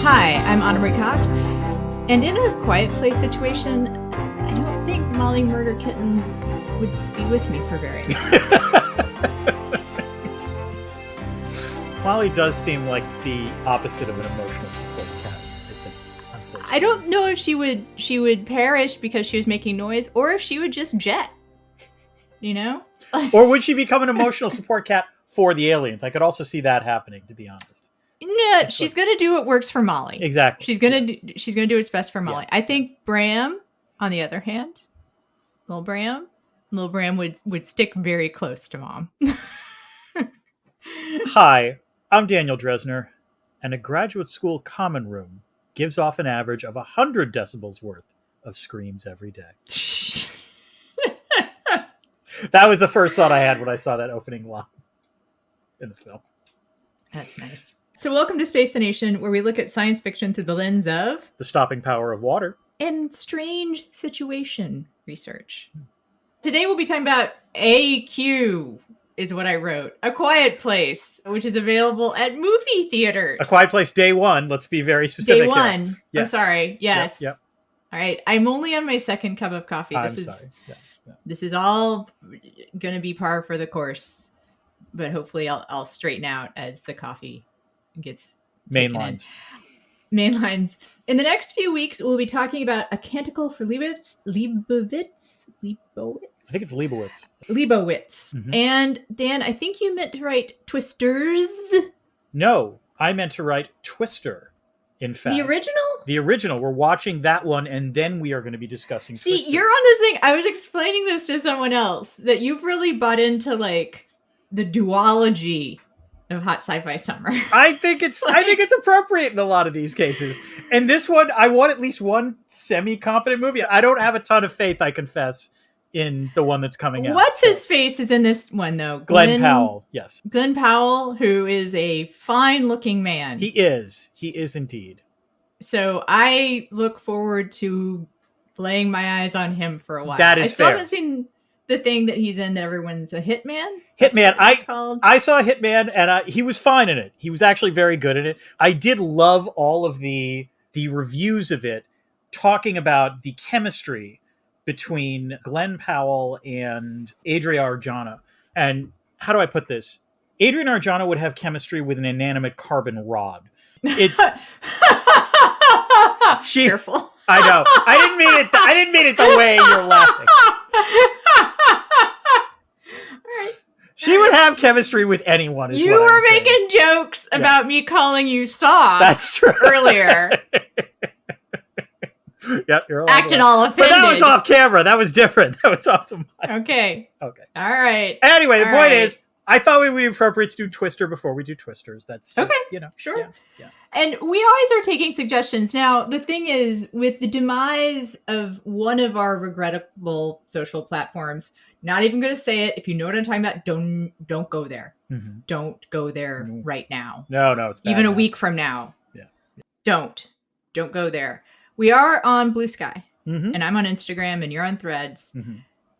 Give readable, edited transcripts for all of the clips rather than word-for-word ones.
Hi, I'm Anna Marie Cox, and in a quiet place situation, I don't think Molly Murder Kitten would be with me for very long. Molly does seem like the opposite of an emotional support cat, I think. I don't know if she would perish because she was making noise, or if she would just jet. You know? Or would she become an emotional support cat for the aliens? I could also see that happening, to be honest. No, she's gonna do what works for Molly. Exactly. She's gonna do what's best for Molly. Yeah. I think Bram, on the other hand, little Bram would stick very close to Mom. Hi, I'm Daniel Dresner, and a graduate school common room gives off an average of 100 decibels worth of screams every day. That was the first thought I had when I saw that opening line in the film. That's nice. So welcome to Space the Nation, where we look at science fiction through the lens of The stopping power of water. And strange situation research. Today we'll be talking about AQ, is what I wrote. A Quiet Place, which is available at movie theaters. A Quiet Place Day 1. Let's be very specific. Day 1. Here. Yes. I'm sorry. Yes. Yep. All right. I'm only on my second cup of coffee. This is all going to be par for the course, but hopefully I'll straighten out as the coffee gets main lines. Main lines. In the next few weeks, we'll be talking about A Canticle for Leibowitz. I think it's Leibowitz. Mm-hmm. And Dan, I think you meant to write Twisters. No, I meant to write Twister. In fact, the original. The original. We're watching that one, and then we are going to be discussing. See, Twisters. You're on this thing. I was explaining this to someone else that you've really bought into like the duology of hot sci-fi summer. I think it's appropriate in a lot of these cases. And this one, I want at least one semi-competent movie. I don't have a ton of faith, I confess, in the one that's coming out. What's his face is in this one, though? Glenn Powell, yes. Glenn Powell, who is a fine-looking man. He is. He is indeed. So I look forward to laying my eyes on him for a while. That is fair. I still haven't seen the thing that he's in that everyone's a hitman. Hitman. I saw Hitman, and he was fine in it. He was actually very good in it. I did love all of the reviews of it, talking about the chemistry between Glenn Powell and Adria Arjona. And how do I put this? Adrian Arjona would have chemistry with an inanimate carbon rod. It's careful. I know. I didn't mean it the way you're laughing. She would have chemistry with anyone. You were making jokes about me calling you soft. That's true. Earlier. Yep, you're acting all offended. But that was off camera. That was different. That was off the mic. Okay. All right. Anyway, the point is, I thought it would be appropriate to do Twister before we do Twisters. That's just, okay. Sure. Yeah. And we always are taking suggestions. Now, the thing is, with the demise of one of our regrettable social platforms, not even going to say it. If you know what I'm talking about, don't go there. Mm-hmm. Don't go there right now. No, it's bad. Even a week from now. Yeah. Don't go there. We are on Blue Sky, mm-hmm. and I'm on Instagram, and you're on Threads. Mm-hmm.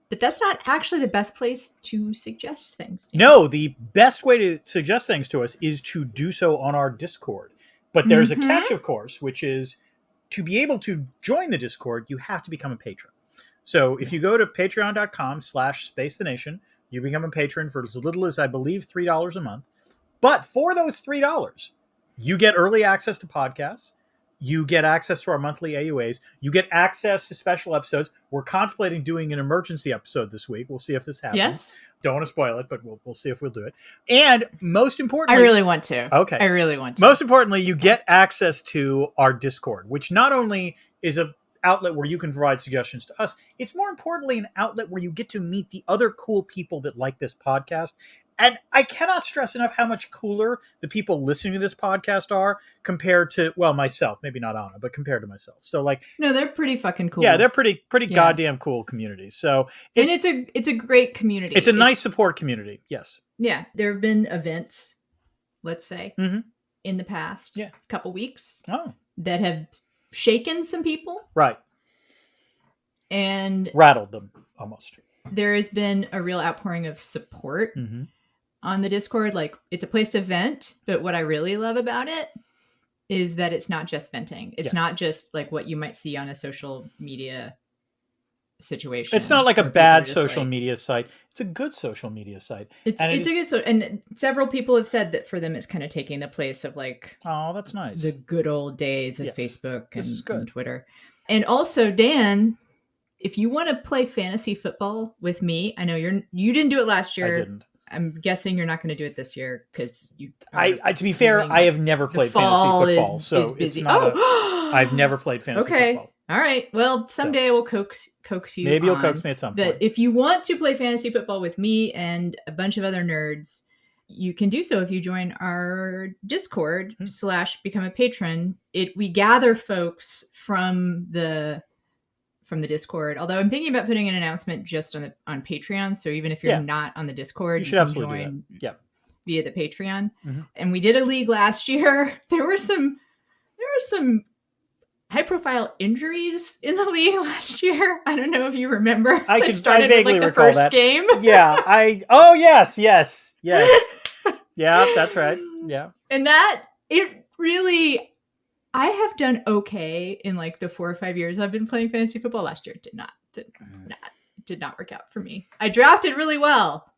But that's not actually the best place to suggest things. No, the best way to suggest things to us is to do so on our Discord. But there's a catch, of course, which is to be able to join the Discord, you have to become a patron. So if you go to patreon.com/spacethenation, you become a patron for as little as, I believe, $3 a month. But for those $3, you get early access to podcasts. You get access to our monthly AUAs. You get access to special episodes. We're contemplating doing an emergency episode this week. We'll see if this happens. Yes. Don't want to spoil it, but we'll see if we'll do it. And most importantly... I really want to. Okay. I really want to. Most importantly, you get access to our Discord, which not only is an outlet where you can provide suggestions to us, it's more importantly an outlet where you get to meet the other cool people that like this podcast. And I cannot stress enough how much cooler the people listening to this podcast are compared to, well, myself. Maybe not Anna, but compared to myself. So no, they're pretty fucking cool. Yeah, they're pretty goddamn cool communities. So and it's a great community. It's a nice support community. Yes. Yeah, there have been events, let's say, in the past couple weeks that have shaken some people. Right. And rattled them almost. There has been a real outpouring of support. On the Discord. Like, it's a place to vent, but what I really love about it is that it's not just venting. It's Yes. not just like what you might see on a social media situation. It's not like a where people bad are just social like- media site. It's a good social media site. It's And it a is- good so, and several people have said that for them it's kind of taking the place of like Oh, that's nice. the good old days of Yes. Facebook This is and good. Twitter. And also, Dan, if you want to play fantasy football with me, I know you didn't do it last year. I didn't. I'm guessing you're not going to do it this year because you. I to be fair, I have never played fantasy football, so is busy. it's not. I've never played fantasy football. All right. Well, someday we'll coax you. Maybe you'll coax me at some point. But if you want to play fantasy football with me and a bunch of other nerds, you can do so if you join our Discord / become a patron. We gather folks from the Discord. Although I'm thinking about putting an announcement just on Patreon. So even if you're not on the Discord, you should can absolutely join do that. Yeah. via the Patreon. Mm-hmm. And we did a league last year. There were some high-profile injuries in the league last year. I don't know if you remember. I with, vaguely like, the recall first that game. Yeah. Oh yes. Yeah, that's right. Yeah. And it really, I have done okay in like the 4 or 5 years I've been playing fantasy football. Last year it did not work out for me. I drafted really well.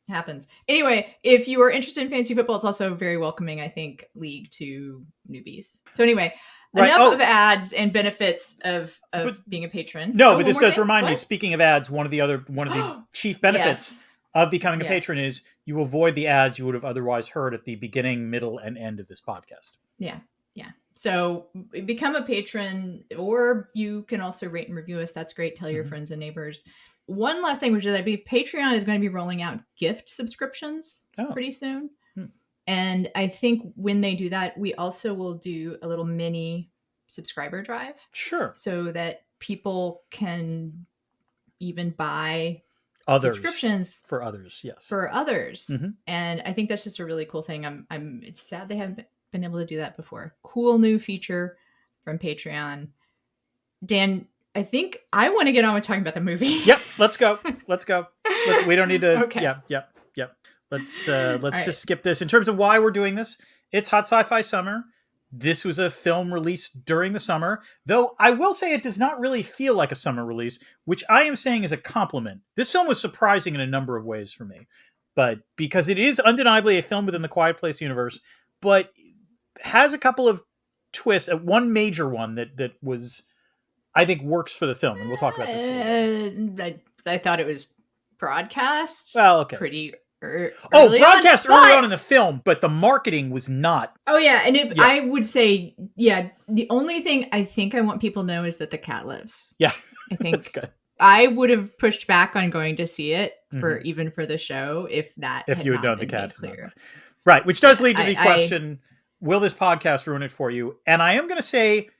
Happens. Anyway, if you are interested in fantasy football, it's also very welcoming, I think, league to newbies. So anyway, enough of ads and benefits of being a patron. No, but this does remind me, speaking of ads, one of the chief benefits of becoming a patron is you avoid the ads you would have otherwise heard at the beginning, middle, and end of this podcast. Yeah. So become a patron, or you can also rate and review us. That's great. Tell your friends and neighbors. One last thing, which is Patreon is going to be rolling out gift subscriptions pretty soon. And I think when they do that, we also will do a little mini subscriber drive. Sure. So that people can even buy subscriptions for others. Yes. For others. Mm-hmm. And I think that's just a really cool thing. It's sad they haven't been able to do that before. Cool new feature from Patreon. Dan, I think I want to get on with talking about the movie. Yep. Let's go. We don't need to. Okay. Yep. Let's just skip this. In terms of why we're doing this, it's Hot Sci-Fi Summer. This was a film released during the summer, though I will say it does not really feel like a summer release, which I am saying is a compliment. This film was surprising in a number of ways for me, but because it is undeniably a film within the Quiet Place universe, but has a couple of twists. One major one that was, I think, works for the film, and we'll talk about this. I thought it was broadcast. Well, okay. Pretty broadcast early on in the film, but the marketing was not. Oh, yeah. And I would say, the only thing I think I want people to know is that the cat lives. Yeah. I think that's good. I would have pushed back on going to see it even for the show if you had known the cat clear. Right. Which does lead to the question, will this podcast ruin it for you? And I am going to say,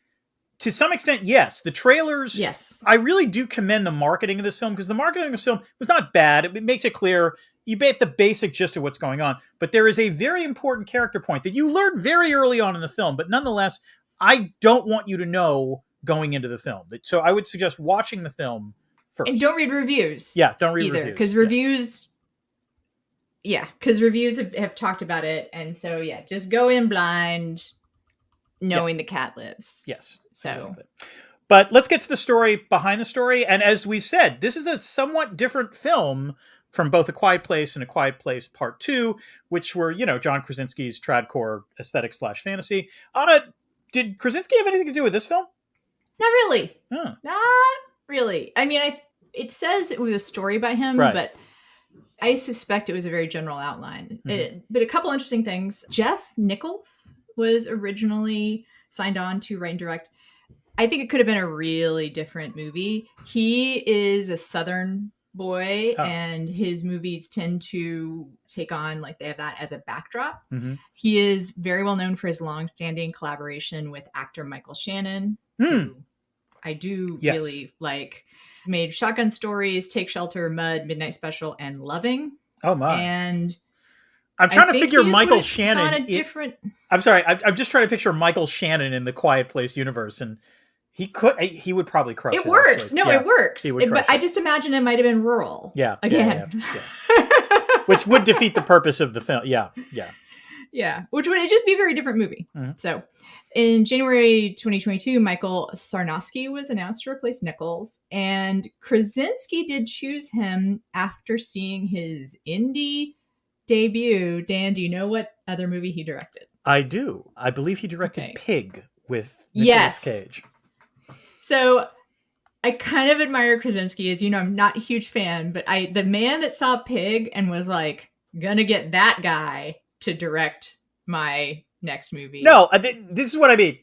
to some extent, yes. The trailers, yes. I really do commend the marketing of this film, because the marketing of this film was not bad. It makes it clear. You get the basic gist of what's going on, but there is a very important character point that you learn very early on in the film, but nonetheless, I don't want you to know going into the film. So I would suggest watching the film first. And don't read reviews. Yeah, don't read reviews. Because reviews... Yeah, because reviews have talked about it, and so, just go in blind, knowing the cat lives. Yes. So... Exactly. But let's get to the story behind the story, and as we've said, this is a somewhat different film from both A Quiet Place and A Quiet Place Part 2, which were, John Krasinski's tradcore aesthetic / fantasy. Anna, did Krasinski have anything to do with this film? Not really. Huh. Not really. I mean, it says it was a story by him, but I suspect it was a very general outline. Mm-hmm. But a couple interesting things. Jeff Nichols was originally signed on to write and direct. I think it could have been a really different movie. He is a Southern boy, and his movies tend to take on, they have that as a backdrop. Mm-hmm. He is very well known for his long-standing collaboration with actor Michael Shannon, who I do really like. Made Shotgun Stories, Take Shelter, Mud, Midnight Special, and Loving. Oh my! And I'm trying to figure Michael Shannon. I'm sorry, I'm just trying to picture Michael Shannon in the Quiet Place universe, and he would probably crush it. It works. Actually. No, it works. He would but I just imagine it might have been rural. Yeah. Again. Yeah. Which would defeat the purpose of the film. Yeah. Yeah, which would just be a very different movie. Mm-hmm. So in January 2022, Michael Sarnowski was announced to replace Nichols, and Krasinski did choose him after seeing his indie debut. Dan, do you know what other movie he directed? I do. I believe he directed Pig with Nicolas Cage. So I kind of admire Krasinski. As you know, I'm not a huge fan, but the man that saw Pig and was like, gonna get that guy to direct my next movie. No, this is what I mean.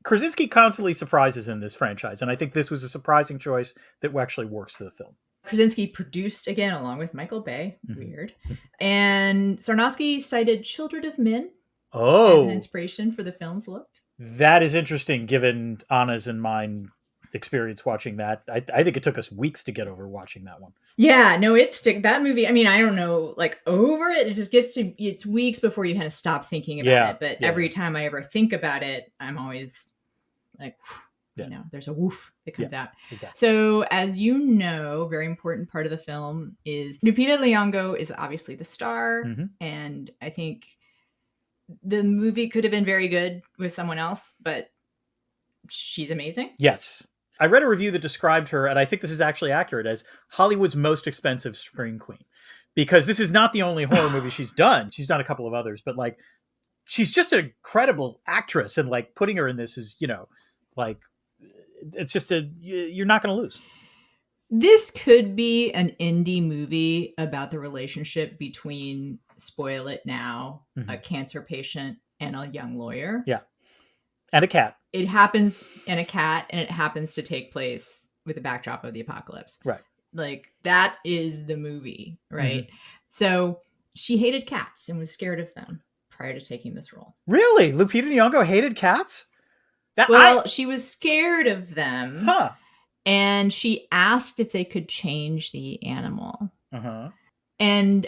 Krasinski constantly surprises in this franchise, and I think this was a surprising choice that actually works for the film. Krasinski produced again along with Michael Bay. Weird. And Sarnowski cited Children of Men as an inspiration for the film's look. That is interesting, given Anna's and mine experience watching that. I think it took us weeks to get over watching that one. Yeah, no, that movie. I mean, I don't know, like over it just gets to, it's weeks before you kind of stop thinking about it. But every time I ever think about it, I'm always like, you know, there's a woof that comes out. Exactly. So as you know, very important part of the film is Lupita Nyong'o is obviously the star. Mm-hmm. And I think the movie could have been very good with someone else, but she's amazing. Yes. I read a review that described her, and I think this is actually accurate, as Hollywood's most expensive screen queen. Because this is not the only horror movie she's done. She's done a couple of others, but like, she's just an incredible actress, and like putting her in this is, you know, like, it's just you're not going to lose. This could be an indie movie about the relationship between, spoil it now, mm-hmm. a cancer patient and a young lawyer. Yeah. And a cat. It happens in a cat, and it happens to take place with the backdrop of the apocalypse. Right. Like, that is the movie, right? Mm-hmm. So she hated cats and was scared of them prior to taking this role. Really? Lupita Nyong'o hated cats? She was scared of them. Huh. And she asked if they could change the animal. Uh-huh. And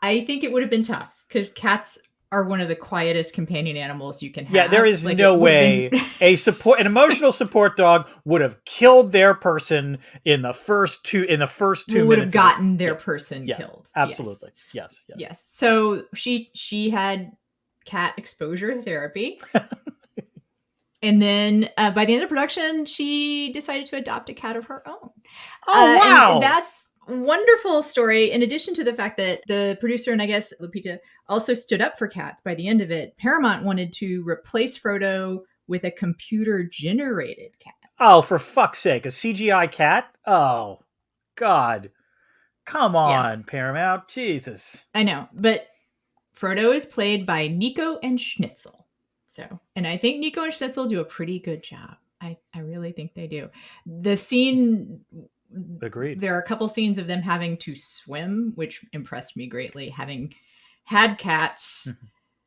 I think it would have been tough, because cats are one of the quietest companion animals you can have. Yeah, there is no way an emotional support dog would have killed their person in the first 2 minutes. Would have gotten their person killed. Absolutely. Yes. So she had cat exposure therapy. And then by the end of production, she decided to adopt a cat of her own. Oh, wow. And that's a wonderful story. In addition to the fact that the producer, and I guess Lupita, also stood up for cats by the end of it, Paramount wanted to replace Frodo with a computer-generated cat. Oh, for fuck's sake, a CGI cat? Oh, God. Come on, Paramount. Jesus. I know, but Frodo is played by Nico and Schnitzel. So, and I think Nico and Schnitzel do a pretty good job. I really think they do. The scene... Agreed. There are a couple scenes of them having to swim, which impressed me greatly. Having had cats,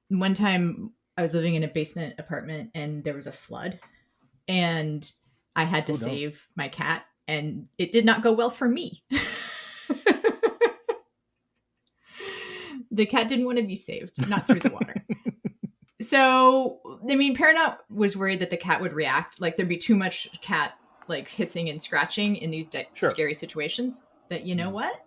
one time I was living in a basement apartment and there was a flood, and I had to save my cat, and it did not go well for me. The cat didn't want to be saved, not through the water. So, I mean, Paramount was worried that the cat would react, like there'd be too much cat like hissing and scratching in these scary situations. But you know what?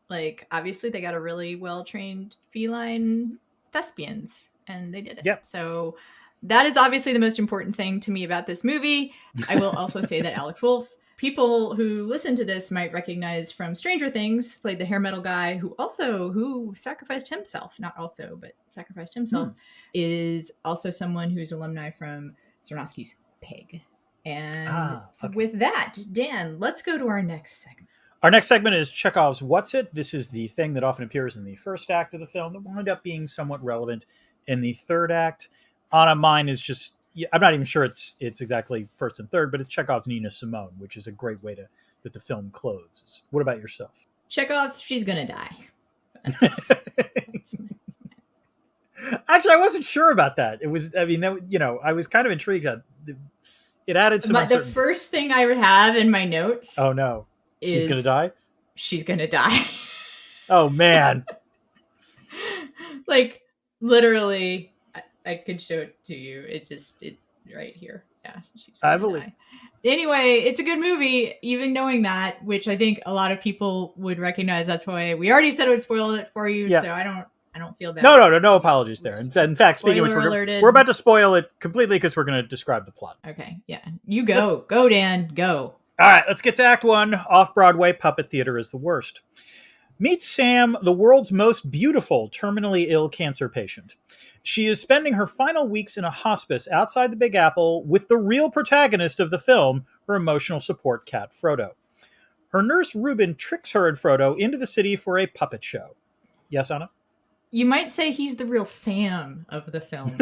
Like, obviously they got a really well-trained feline thespians, and they did it. Yep. So that is obviously the most important thing to me about this movie. I will also say that Alex Wolff, people who listen to this might recognize from Stranger Things, played the hair metal guy who sacrificed himself, sacrificed himself, is also someone who's alumni from Sarnowski's Pig. And with that, Dan, let's go to our next segment. Our next segment is Chekhov's What's It? This is the thing that often appears in the first act of the film that wound up being somewhat relevant in the third act. Anna, mine is just, I'm not even sure it's exactly first and third, but it's Chekhov's Nina Simone, which is a great way that the film closes. What about yourself? Chekhov's She's Gonna Die. Actually, I wasn't sure about that. It was, I mean, I was kind of intrigued. It added some uncertainty. The first thing I have in my notes. Oh no. She's gonna die? She's gonna die. Oh man. Like, literally, I could show it to you. It right here. Yeah, she's gonna die. Anyway, it's a good movie, even knowing that, which I think a lot of people would recognize. That's why we already said it would spoil it for you, so I don't I don't feel bad. No apologies there. In fact, speaking of which, we're about to spoil it completely because we're going to describe the plot. Okay, yeah. You go. Go, Dan. Go. All right, let's get to Act 1. Off-Broadway puppet theater is the worst. Meet Sam, the world's most beautiful terminally ill cancer patient. She is spending her final weeks in a hospice outside the Big Apple with the real protagonist of the film, her emotional support cat, Frodo. Her nurse, Ruben, tricks her and Frodo into the city for a puppet show. Yes, Anna? You might say he's the real Sam of the film.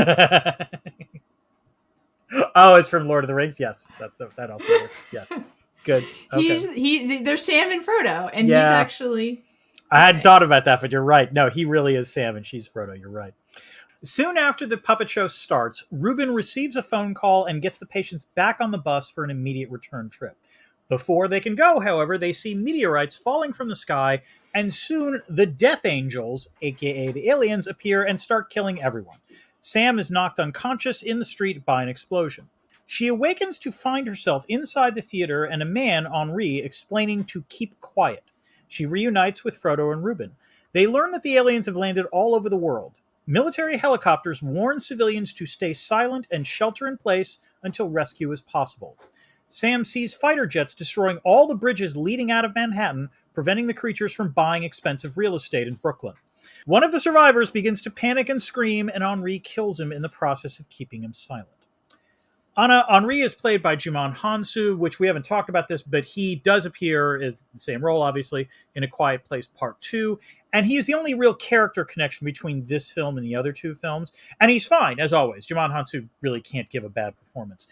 Oh, it's from Lord of the Rings? Yes, that also works. Yes. Good. Okay. There's Sam and Frodo, and he's actually... I hadn't thought about that, but you're right. No, he really is Sam, and she's Frodo. You're right. Soon after the puppet show starts, Ruben receives a phone call and gets the patients back on the bus for an immediate return trip. Before they can go, however, they see meteorites falling from the sky, and soon the Death Angels, aka the aliens, appear and start killing everyone. Sam is knocked unconscious in the street by an explosion. She awakens to find herself inside the theater and a man, Henri, explaining to keep quiet. She reunites with Frodo and Ruben. They learn that the aliens have landed all over the world. Military helicopters warn civilians to stay silent and shelter in place until rescue is possible. Sam sees fighter jets destroying all the bridges leading out of Manhattan, preventing the creatures from buying expensive real estate in Brooklyn. One of the survivors begins to panic and scream, and Henri kills him in the process of keeping him silent. Anna, Henri is played by Jimon Hansu, which we haven't talked about this, but he does appear as the same role, obviously, in A Quiet Place Part 2. And he is the only real character connection between this film and the other two films. And he's fine, as always. Jimon Hansu really can't give a bad performance.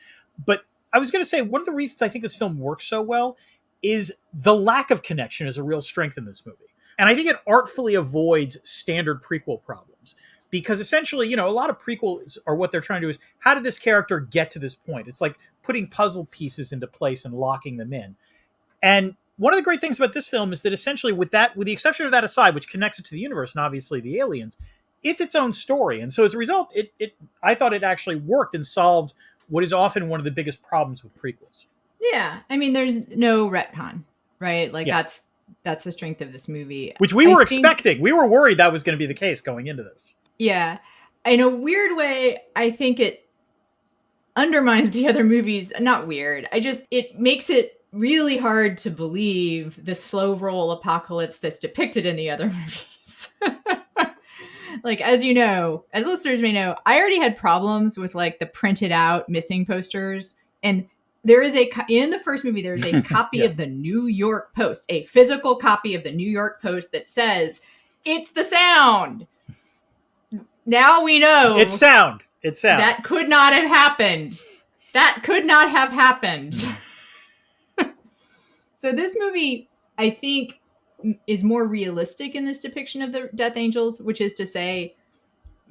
But I was going to say, one of the reasons I think this film works so well is the lack of connection is a real strength in this movie. And I think it artfully avoids standard prequel problems. Because essentially, a lot of prequels are what they're trying to do is, how did this character get to this point? It's like putting puzzle pieces into place and locking them in. And one of the great things about this film is that essentially with the exception of that aside, which connects it to the universe and obviously the aliens, it's its own story. And so as a result, I thought it actually worked and solved what is often one of the biggest problems with prequels. Yeah. I mean, there's no retcon, right? Like that's the strength of this movie. Which we were expecting. We were worried that was going to be the case going into this. Yeah. In a weird way, I think it undermines the other movies. Not weird. It makes it really hard to believe the slow roll apocalypse that's depicted in the other movies. Like, as you know, as listeners may know, I already had problems with like the printed out missing posters. And there is in the first movie, there's a copy of the New York Post, a physical copy of the New York Post that says, "It's the sound." Now we know it's sound. That could not have happened. That could not have happened. So this movie, I think, is more realistic in this depiction of the Death Angels, which is to say,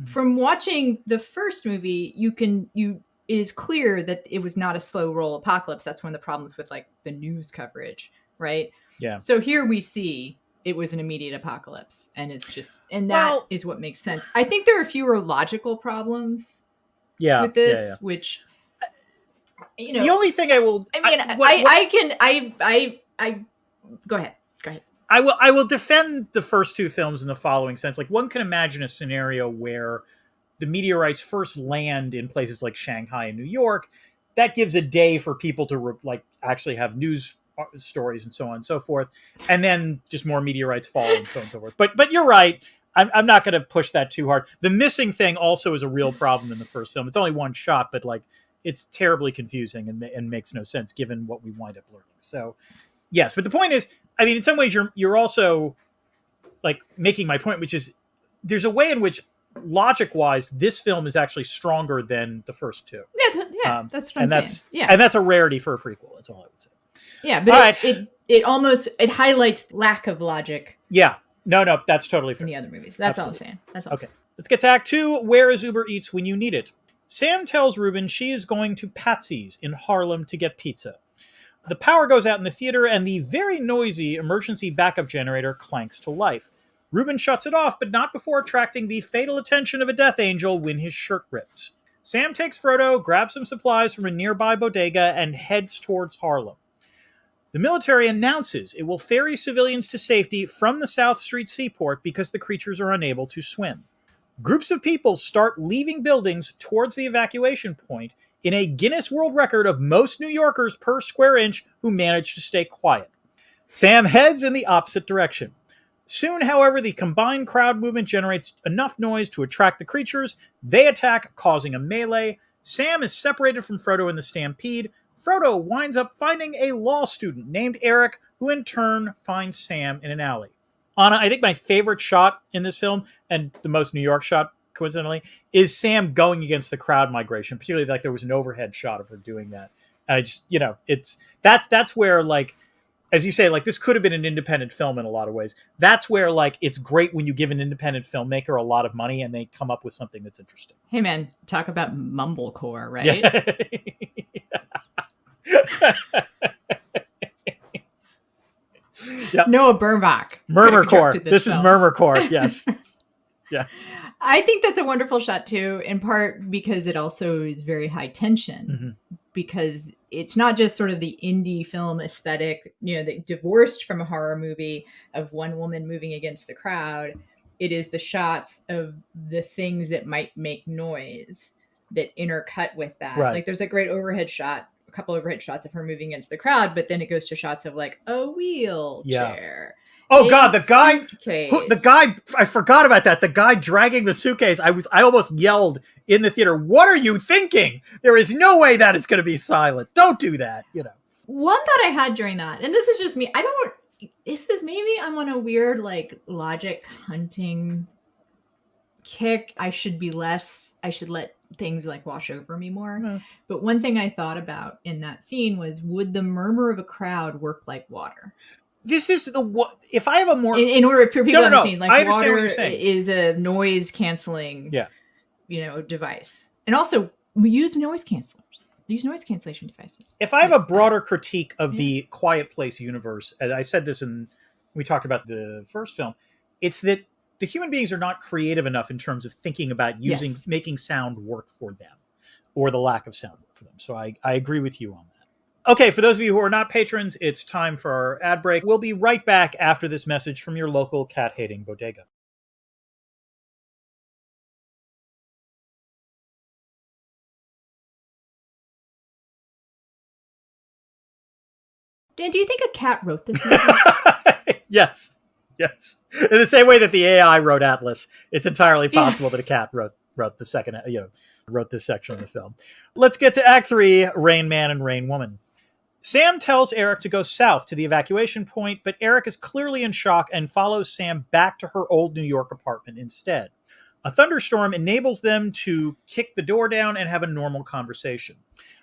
from watching the first movie, it is clear that it was not a slow roll apocalypse. That's one of the problems with like the news coverage, right? Yeah. So here we see it was an immediate apocalypse, and it's just, and that is what makes sense. I think there are fewer logical problems with this, which, the only thing I will, go ahead. I will defend the first two films in the following sense. Like, one can imagine a scenario where the meteorites first land in places like Shanghai and New York. That gives a day for people to actually have news stories and so on and so forth, and then just more meteorites fall and so on and so forth. But you're right. I'm not going to push that too hard. The missing thing also is a real problem in the first film. It's only one shot, but like it's terribly confusing and makes no sense given what we wind up learning. So yes, but the point is, I mean, in some ways you're also like making my point, which is there's a way in which logic-wise this film is actually stronger than the first two. That's what I'm saying. Yeah, and that's a rarity for a prequel. That's all I would say. Yeah, but it almost highlights lack of logic. Yeah, no, that's totally fair. In the other movies, that's all I'm saying. That's all. Okay, let's get to Act 2. Where is Uber Eats when you need it? Sam tells Ruben she is going to Patsy's in Harlem to get pizza. The power goes out in the theater, and the very noisy emergency backup generator clanks to life. Ruben shuts it off, but not before attracting the fatal attention of a Death Angel when his shirt rips. Sam takes Frodo, grabs some supplies from a nearby bodega, and heads towards Harlem. The military announces it will ferry civilians to safety from the South Street seaport because the creatures are unable to swim. Groups of people start leaving buildings towards the evacuation point in a Guinness World Record of most New Yorkers per square inch who manage to stay quiet. Sam heads in the opposite direction. Soon, however, the combined crowd movement generates enough noise to attract the creatures. They attack, causing a melee. Sam is separated from Frodo in the stampede. Frodo winds up finding a law student named Eric, who in turn finds Sam in an alley. Anna, I think my favorite shot in this film, and the most New York shot, coincidentally, is Sam going against the crowd migration. Particularly, like there was an overhead shot of her doing that. And I just, that's where, like, as you say, like, this could have been an independent film in a lot of ways. That's where, like, it's great when you give an independent filmmaker a lot of money and they come up with something that's interesting. Hey, man, talk about mumblecore, right? Yep. Noah Baumbach. Murmurcore. This is Murmurcore. Yes. Yes. I think that's a wonderful shot too, in part because it also is very high tension, because it's not just sort of the indie film aesthetic, divorced from a horror movie of one woman moving against the crowd. It is the shots of the things that might make noise that intercut with that. Right. Like there's a great overhead shot, a couple overhead shots of her moving against the crowd, but then it goes to shots of like a wheelchair. Yeah. Oh God, the guy, I forgot about that. The guy dragging the suitcase. I almost yelled in the theater, "What are you thinking? There is no way that is going to be silent. Don't do that." One thought I had during that, and this is just me, maybe I'm on a weird like logic hunting kick. I should let things like wash over me more. No. But one thing I thought about in that scene was, would the murmur of a crowd work like water? This is if I have a more in order for people to see, like, water is a noise canceling, device, and also we use noise cancelers. We use noise cancellation devices. If I have a broader critique of the Quiet Place universe, as I said this we talked about the first film, it's that the human beings are not creative enough in terms of thinking about making sound work for them, or the lack of sound work for them. So I agree with you on that. Okay, for those of you who are not patrons, it's time for our ad break. We'll be right back after this message from your local cat-hating bodega. Dan, do you think a cat wrote this movie? Yes. In the same way that the AI wrote Atlas, it's entirely possible that a cat wrote the second, wrote this section of the film. Let's get to Act 3, Rain Man and Rain Woman. Sam tells Eric to go south to the evacuation point, but Eric is clearly in shock and follows Sam back to her old New York apartment instead. A thunderstorm enables them to kick the door down and have a normal conversation.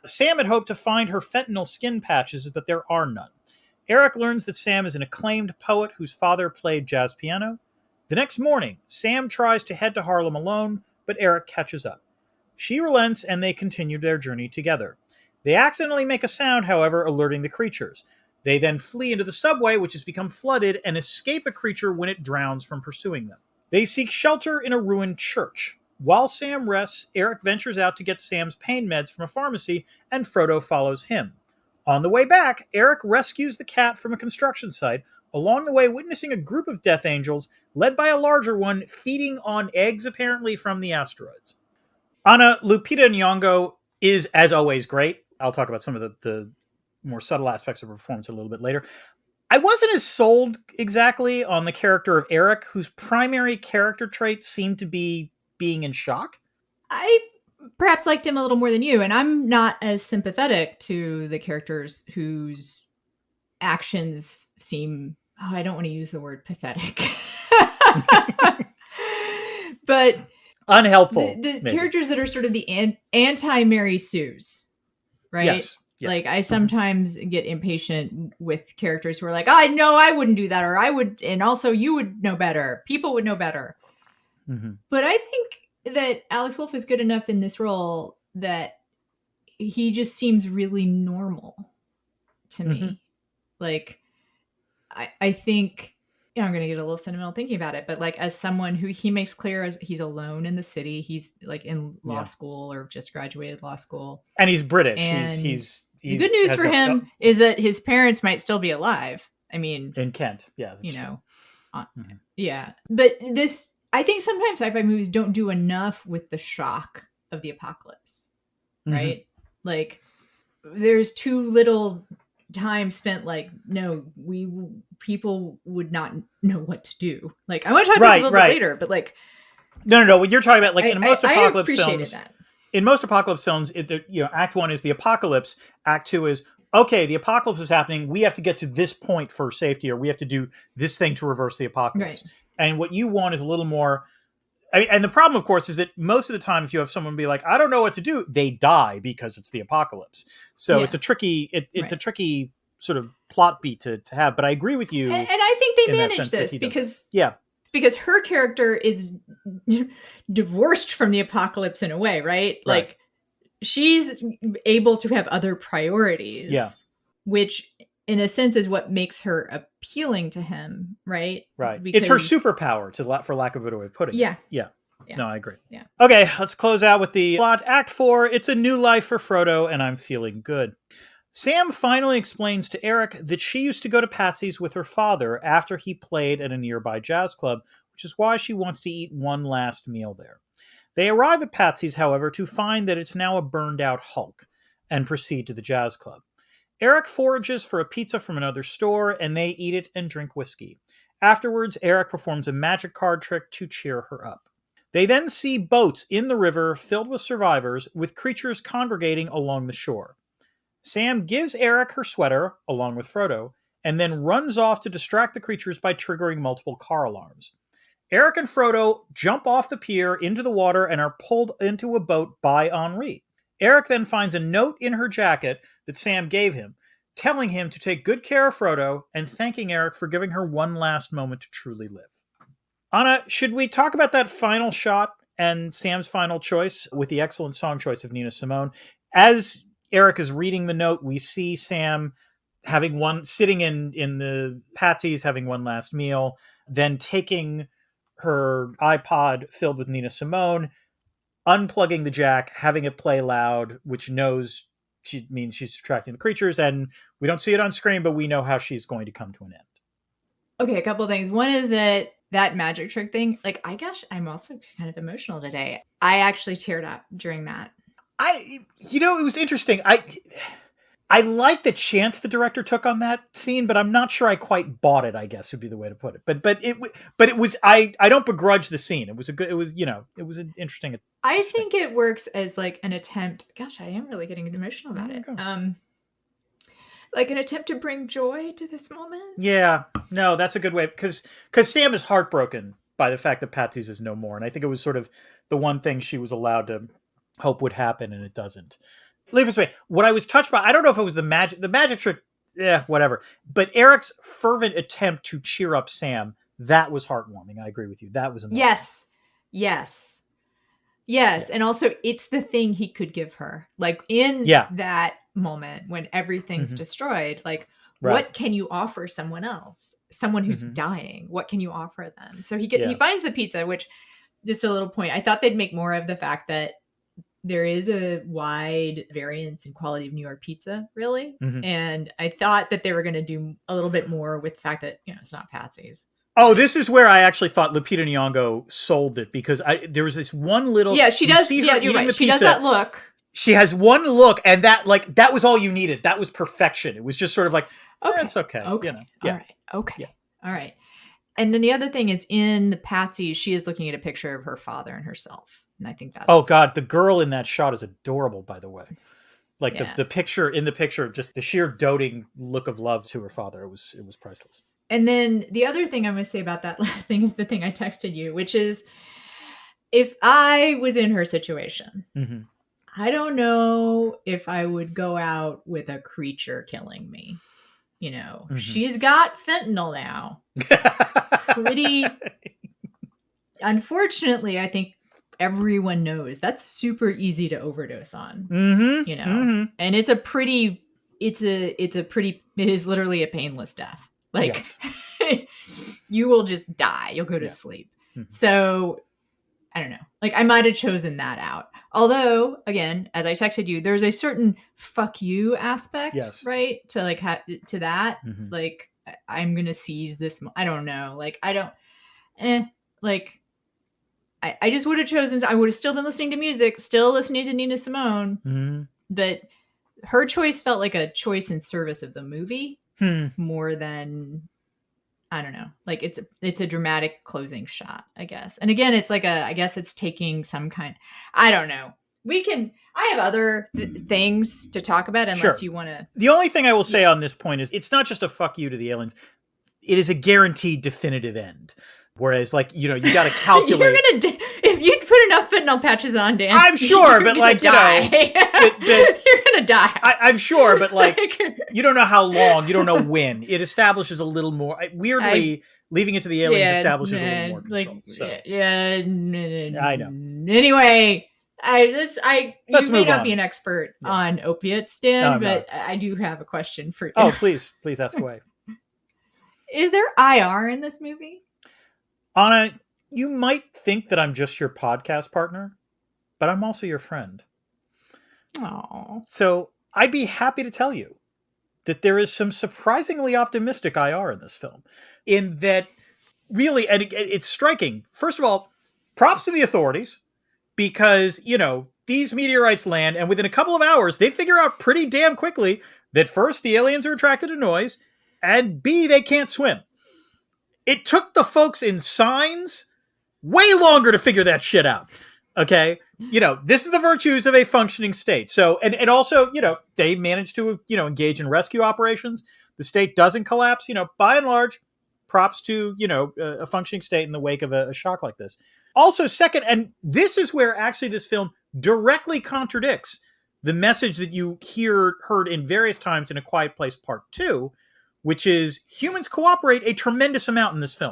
Sam had hoped to find her fentanyl skin patches, but there are none. Eric learns that Sam is an acclaimed poet whose father played jazz piano. The next morning, Sam tries to head to Harlem alone, but Eric catches up. She relents and they continue their journey together. They accidentally make a sound, however, alerting the creatures. They then flee into the subway, which has become flooded, and escape a creature when it drowns from pursuing them. They seek shelter in a ruined church. While Sam rests, Eric ventures out to get Sam's pain meds from a pharmacy, and Frodo follows him. On the way back, Eric rescues the cat from a construction site, along the way witnessing a group of Death Angels, led by a larger one, feeding on eggs apparently from the asteroids. Anna, Lupita Nyong'o is, as always, great. I'll talk about some of the more subtle aspects of her performance a little bit later. I wasn't as sold exactly on the character of Eric, whose primary character trait seemed to be being in shock. I perhaps liked him a little more than you, and I'm not as sympathetic to the characters whose actions seem, I don't want to use the word pathetic, but unhelpful. The characters that are sort of the anti-Mary Sues, right? Yes. Yeah. Like, I sometimes get impatient with characters who are like, "I know I wouldn't do that," or "I would," and also you would know better. People would know better. Mm-hmm. But I think that Alex Wolff is good enough in this role that he just seems really normal to me. Like, I think I'm going to get a little sentimental thinking about it, but like as someone who he makes clear as he's alone in the city, he's like in law school or just graduated law school. And he's British. And he's the good news for him is that his parents might still be alive. I mean, in Kent. Yeah. Yeah. But I think sometimes sci-fi movies don't do enough with the shock of the apocalypse, right? Like there's too little time spent like, no, people would not know what to do. Like I want to talk about this a little bit later, but like no, what you're talking about, like in most apocalypse films, that. In most apocalypse films, Act 1 is the apocalypse. Act 2 is, okay, the apocalypse is happening. We have to get to this point for safety, or we have to do this thing to reverse the apocalypse. Right. And what you want is a little more. And the problem, of course, is that most of the time, if you have someone be like, I don't know what to do, they die because it's the apocalypse. So it's a tricky, a tricky sort of plot beat to have. But I agree with you. And I think they manage this because her character is divorced from the apocalypse in a way, right? Like she's able to have other priorities, which in a sense is what makes her appealing to him, right? Right. Because it's her superpower, for lack of a better way of putting it. Yeah. No, I agree. Yeah. Okay, let's close out with the plot. Act 4, it's a new life for Frodo, and I'm feeling good. Sam finally explains to Eric that she used to go to Patsy's with her father after he played at a nearby jazz club, which is why she wants to eat one last meal there. They arrive at Patsy's, however, to find that it's now a burned-out hulk, and proceed to the jazz club. Eric forages for a pizza from another store, and they eat it and drink whiskey. Afterwards, Eric performs a magic card trick to cheer her up. They then see boats in the river filled with survivors, with creatures congregating along the shore. Sam gives Eric her sweater, along with Frodo, and then runs off to distract the creatures by triggering multiple car alarms. Eric and Frodo jump off the pier into the water and are pulled into a boat by Henri. Eric then finds a note in her jacket that Sam gave him, telling him to take good care of Frodo and thanking Eric for giving her one last moment to truly live. Anna, should we talk about that final shot and Sam's final choice with the excellent song choice of Nina Simone? As Eric is reading the note, we see Sam sitting in the Patsy's, having one last meal, then taking her iPod filled with Nina Simone, unplugging the jack, having it play loud, which knows means she's attracting the creatures, and we don't see it on screen, but we know how she's going to come to an end. Okay, a couple of things. One is that magic trick thing, like, I guess I'm also kind of emotional today. I actually teared up during that. It was interesting. I like the chance the director took on that scene, but I'm not sure I quite bought it, I guess would be the way to put it. But it was, I don't begrudge the scene. It was an interesting. I think it works as like an attempt. Gosh, I am really getting emotional about it. Like an attempt to bring joy to this moment. Yeah, no, that's a good way, because Sam is heartbroken by the fact that Patsy's is no more. And I think it was sort of the one thing she was allowed to hope would happen, and it doesn't. Leave this way. What I was touched by, I don't know if it was the magic trick, whatever. But Eric's fervent attempt to cheer up Sam, that was heartwarming. I agree with you. That was amazing. Yes. Yeah. And also, it's the thing he could give her. Like in that moment when everything's destroyed, like, what can you offer someone else? Someone who's dying. What can you offer them? So he finds the pizza, which, just a little point, I thought they'd make more of the fact that there is a wide variance in quality of New York pizza, really. And I thought that they were going to do a little bit more with the fact that, it's not Patsy's. Oh, this is where I actually thought Lupita Nyong'o sold it, because there was this one little... Yeah, she does. Yeah, you're right. She does that look. She has one look, and that was all you needed. That was perfection. It was just sort of like, it's okay. Okay. All right. Okay. Yeah. All right. And then the other thing is, in Patsy's, she is looking at a picture of her father and herself. And I think that's... Oh, God. The girl in that shot is adorable, by the way. Like the picture, just the sheer doting look of love to her father. It was priceless. And then the other thing I'm going to say about that last thing is the thing I texted you, which is, if I was in her situation, I don't know if I would go out with a creature killing me. She's got fentanyl now. Unfortunately, I think everyone knows that's super easy to overdose on. And it is literally a painless death. Like, you will just die. You'll go to sleep. Mm-hmm. So I don't know. Like, I might have chosen that out. Although, again, as I texted you, there's a certain fuck you aspect, right? To like to that. Mm-hmm. Like, I'm gonna seize this. I don't know. Like, I don't. Like, I just would have chosen. I would have still been listening to music, still listening to Nina Simone. Mm-hmm. But her choice felt like a choice in service of the movie more than. I don't know. Like, it's a dramatic closing shot, I guess. And again, it's like I guess it's taking some kind. I don't know. I have other things to talk about unless you want to. The only thing I will say on this point is it's not just a fuck you to the aliens. It is a guaranteed definitive end. Whereas, like, you got to calculate. If you put enough fentanyl patches on, Dan, I'm sure, but like, die. You're gonna die. I'm sure, but like, you don't know how long, you don't know when. It establishes a little more. Weirdly, leaving it to the aliens establishes a little more control. I know. Anyway, you may not be an expert on opiates, Dan, but I do have a question for you. Oh, please ask away. Is there IR in this movie? Anna, you might think that I'm just your podcast partner, but I'm also your friend. Aww. So I'd be happy to tell you that there is some surprisingly optimistic IR in this film. In that, really, and it's striking. First of all, props to the authorities, because, these meteorites land, and within a couple of hours, they figure out pretty damn quickly that first, the aliens are attracted to noise, and B, they can't swim. It took the folks in signs way longer to figure that shit out. Okay. This is the virtues of a functioning state. So, and also, they managed to, engage in rescue operations. The state doesn't collapse, by and large, props to, a functioning state in the wake of a shock like this. Also, second, and this is where actually this film directly contradicts the message that you heard in various times in A Quiet Place Part 2, which is humans cooperate a tremendous amount in this film.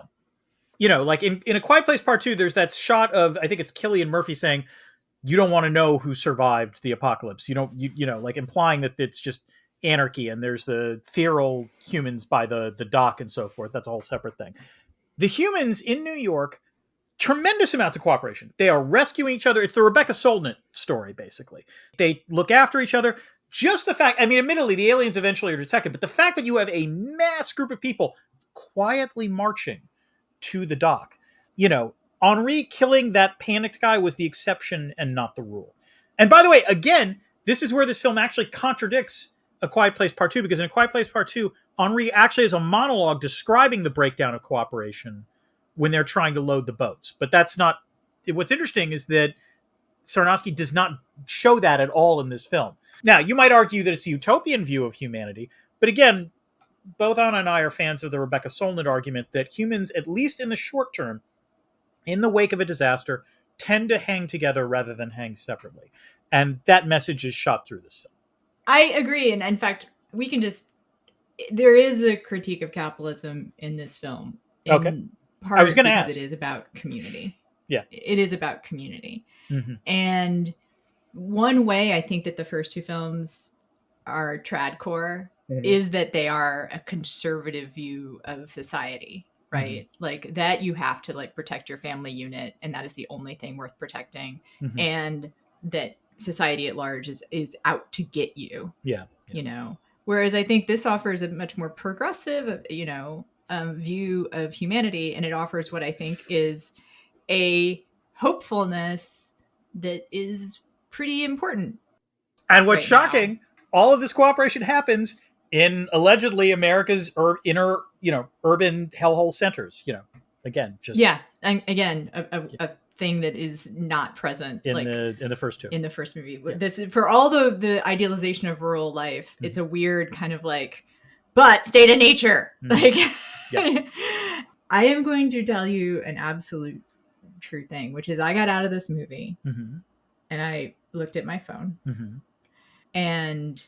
Like in A Quiet Place Part 2, there's that shot of, I think it's Cillian Murphy saying, you don't want to know who survived the apocalypse. Like implying that it's just anarchy and there's the feral humans by the dock and so forth. That's a whole separate thing. The humans in New York, tremendous amounts of cooperation. They are rescuing each other. It's the Rebecca Solnit story, basically. They look after each other. Just the fact, admittedly, the aliens eventually are detected, but the fact that you have a mass group of people quietly marching to the dock, Henri killing that panicked guy was the exception and not the rule. And by the way, again, this is where this film actually contradicts A Quiet Place Part 2, because in A Quiet Place Part 2, Henri actually has a monologue describing the breakdown of cooperation when they're trying to load the boats. But that's not, what's interesting is that Aronofsky does not show that at all in this film. Now, you might argue that it's a utopian view of humanity, but again, both Anna and I are fans of the Rebecca Solnit argument that humans, at least in the short term, in the wake of a disaster, tend to hang together rather than hang separately. And that message is shot through this film. I agree. And in fact, there is a critique of capitalism in this film. Okay. I was going to ask. It is about community. Yeah. It is about community. Mm-hmm. And one way I think that the first two films are tradcore is that they are a conservative view of society, right? Mm-hmm. Like that you have to protect your family unit, and that is the only thing worth protecting. Mm-hmm. And that society at large is out to get you. Yeah. Whereas I think this offers a much more progressive, view of humanity, and it offers what I think is a hopefulness that is pretty important. And what's shocking, all of this cooperation happens in allegedly America's inner, urban hellhole centers. Again, just and again, a thing that is not present in the first two. In the first movie, this for all the idealization of rural life, it's a weird kind of but state of nature. I am going to tell you an absolute true thing, which is I got out of this movie and I looked at my phone and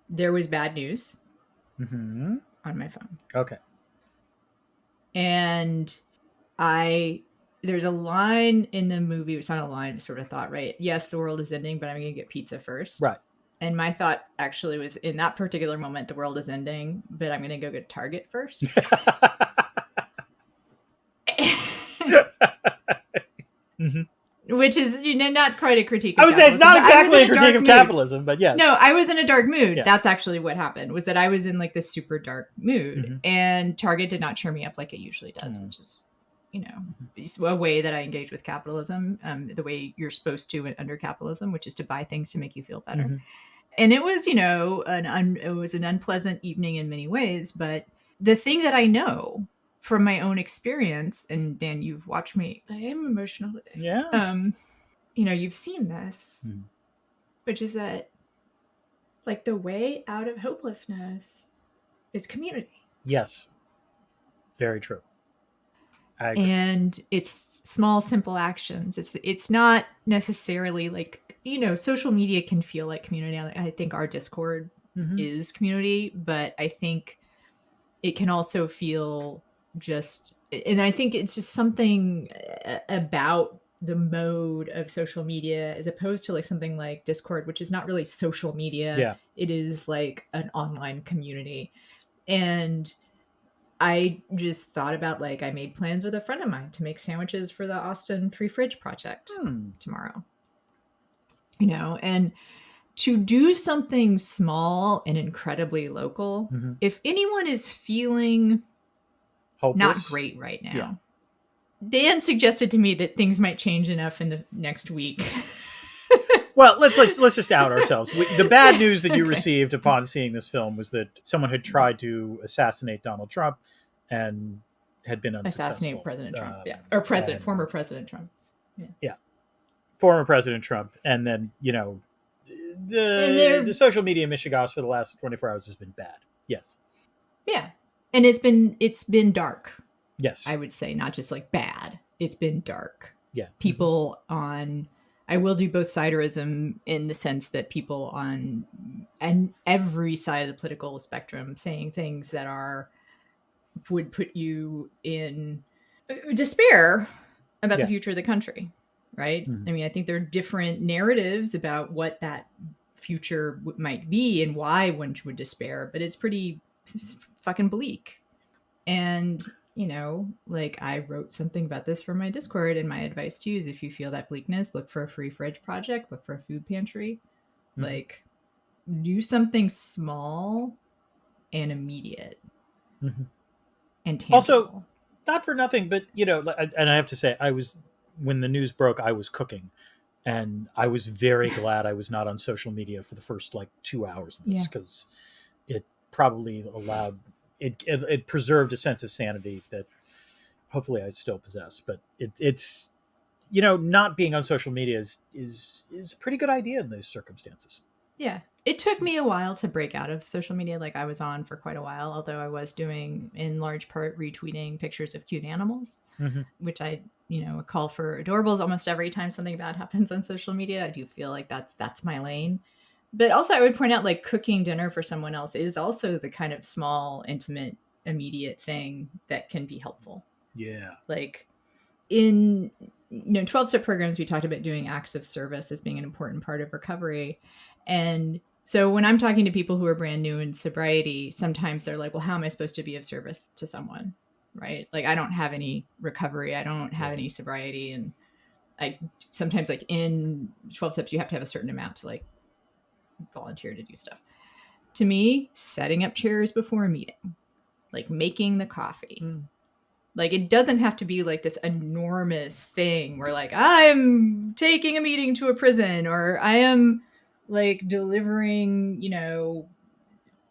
there was bad news on my phone. Okay. And there's a line in the movie, it's not a line, it's sort of thought, right? Yes, the world is ending, but I'm going to get pizza first. Right. And my thought actually was, in that particular moment, the world is ending, but I'm going to go get Target first. Mm-hmm. Which is not quite a critique of I would say it's not exactly a critique of capitalism, but yes. No, I was in a dark mood. Yeah. That's actually what happened, was that I was in like this super dark mood, and Target did not cheer me up like it usually does, which is, a way that I engage with capitalism, the way you're supposed to under capitalism, which is to buy things to make you feel better. And it was, it was an unpleasant evening in many ways, but the thing that I know from my own experience, and Dan, you've watched me, I am emotional today. Yeah. You've seen this, which is that, like, the way out of hopelessness is community. Yes. Very true. I agree. And it's small, simple actions. It's not necessarily like, social media can feel like community. I think our Discord is community, but I think it can also feel and I think it's just something about the mode of social media as opposed to like something like Discord, which is not really social media. Yeah. It is like an online community. And I just thought about, like, I made plans with a friend of mine to make sandwiches for the Austin Free Fridge Project tomorrow. And to do something small and incredibly local, if anyone is feeling hopeless, not great right now, Dan suggested to me that things might change enough in the next week. Well, let's just out ourselves. The bad news that you received upon seeing this film was that someone had tried to assassinate Donald Trump and had been unsuccessful. Assassinate President Trump, or former President Trump. Yeah. Former President Trump. And then, the social media mishigas for the last 24 hours has been bad. Yes. Yeah. And it's been dark. Yes. I would say, not just like bad. It's been dark. Yeah. People I will do both siderism in the sense that people on every side of the political spectrum saying things that would put you in despair about the future of the country, right? I mean, I think there are different narratives about what that future might be and why one would despair, but it's pretty fucking bleak. And like, I wrote something about this for my Discord, and my advice to you is, if you feel that bleakness, look for a free fridge project, look for a food pantry, like, do something small and immediate and tangible. Also, not for nothing, but and I have to say, when the news broke, I was cooking, and I was very glad I was not on social media for the first 2 hours of this, because it probably allowed. It preserved a sense of sanity that hopefully I still possess, but it's not being on social media is a pretty good idea in those circumstances. Yeah, it took me a while to break out of social media. Like, I was on for quite a while, although I was doing, in large part, retweeting pictures of cute animals, which I call for adorables almost every time something bad happens on social media. I do feel like that's my lane. But also, I would point out, like, cooking dinner for someone else is also the kind of small, intimate, immediate thing that can be helpful. Yeah. Like, in 12-step programs, we talked about doing acts of service as being an important part of recovery. And so when I'm talking to people who are brand new in sobriety, sometimes they're like, well, how am I supposed to be of service to someone? Right? Like, I don't have any recovery. I don't have any sobriety. And I sometimes, like, in 12 steps, you have to have a certain amount to, like, volunteer to do stuff. To me, setting up chairs before a meeting, like making the coffee, like, it doesn't have to be like this enormous thing where, like, I'm taking a meeting to a prison, or I am, like, delivering,